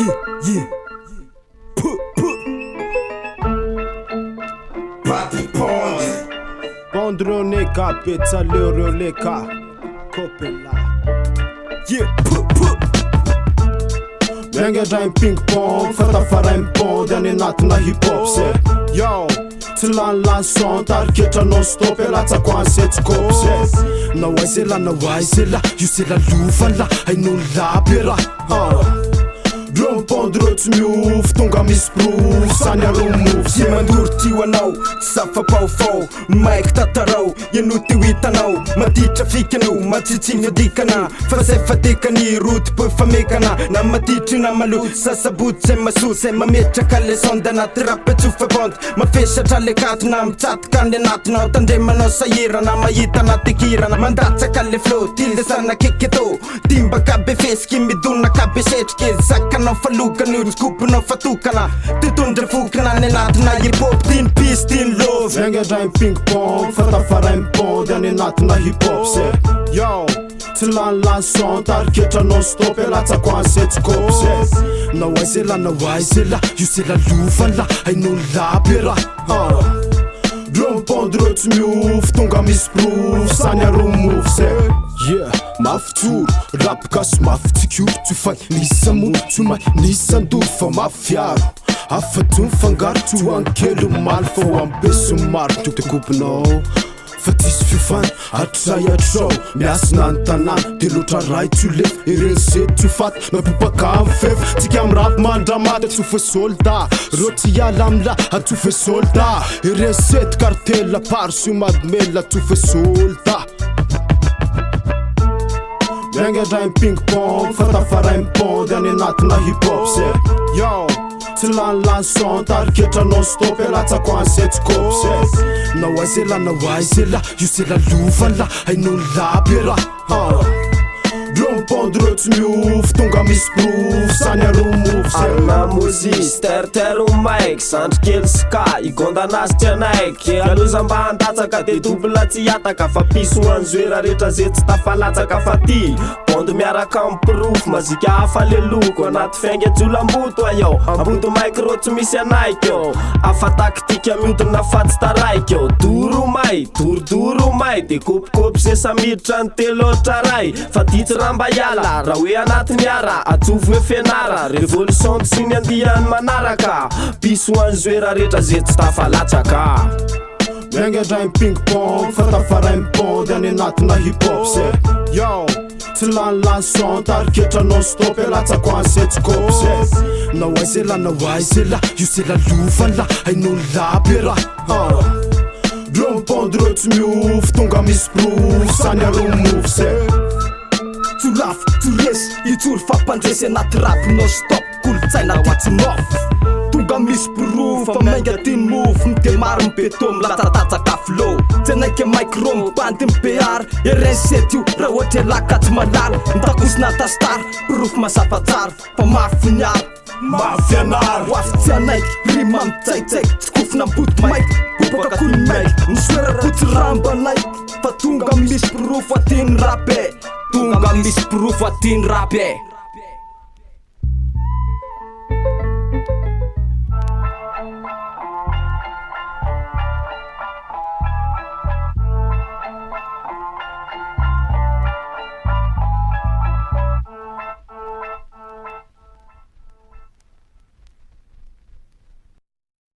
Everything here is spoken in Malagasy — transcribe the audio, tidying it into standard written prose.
yeah. Bondreo neka pizza leo leka Kopela. Yeah, Menga drain ping pong fatafara impond yani natina hip hop se yo Tilan lan son tarketra non stop ela tsako ansety kop se na waisela io sela lufala hainao labera Drum pondreo tsy miofo tonga misy proof sany aro mofo Sy mandory tio anao tsy safa-paofao maiky tatarao ianao teo hitanao matitra fikanao matsitsiny fadikana fa zay fadikany roty-peu famekana na matitry na maloto sasaboty zay masoto zay mametraka le sonde anaty rapatsofa vante mafesatra le kato na mitsatoka le anatinao tandremanao sahira na mahita anatekirana mandatsaka le flow tildesana keketo timbaka be fesiky midonaka be setriky zakanao falokany otsikoponao fatokana titondry fokana ny anatina hip-hop tin peace tin love Menga drain ping pong fatafara impond yani natina hip hop se yo Tilan lan son tarketra non stop ela tsako ansety kop se na waisela io sela lufala hainao labera Drum pondreo tsy miofo tonga misy proof sany aro mofo se yeah mafy tsoro rapoka sy mafy tsikoro tsy fay nisa mono tsy may nisa andoro fa mafy fiaro afa-to mifangaro tsy hoankely maly fa ho ambeso maro tekopinao fa tisy fifany atray atrao miasina antanàna de loatra ray tsy ho lefa ireny sety tsy ho faty mapopaka amy fefa tsika amy rapy mandramata atsofe solda reo tsy hiala amila atsofe solda ireny sety kartela paro sy madimela atsofe solda Menga drain ping pong fatafara impond yani natina hip hop se yo Tilan lan son tarketra non stop ela tsako ansety kop se na waisela io sela lufala hainao labera Drum pondreo tsy miofo tonga misy proof sany aro mofo se Arna mozis tertero maiky sandrikely ska igondanazy tsy anaiky aloza mba handatsaka de dobla tsy hiataka fa piso anzoera rehetra zay tsy tafalatsaka fa ty bondy miaraka amy proof mazika hafa le loko anaty fiainga jolamboto ayao amboto maiky ro tsy misy anaiky eo afa taktika miodina fatsy taraiky eo dorodoro may de kopikopy se samiditra ny telotra ray fa titsy ramba iala raha hoe anaty miara atsovo hoe fianara revolution ty sy ny andihany manaraka piso anzoera rehetra zay tsy tafalatsaka Menga drain ping pong fatafara impond yani natina hip hop se yo Tilan lan son tarketra non stop ela tsako ansety kop se na waisela io sela lufala hainao labera Drum pondreo tsy miofo tonga misy proof sany aro mofo se Tsolafo tsoresy itsoro fampandresy anaty rapy non stop kolotsaina tsy mofo tonga misy proof fa mainga tiny mofo mite maro mibeto milatatatsaka flow tsy anaiky micro mibandy mipeara ireny sety io raha ohatra laka tsy malala mitakosina tastar proof masapatsara fa mafiniara mafianaro hoafy tsy anaiky rima mitsaitsaiky tsy kofina mboty maiky hopaka koy maiky misoera potsy ramba anaiky fa tonga misy proof atiny rapy tonga misy proof atiny rapy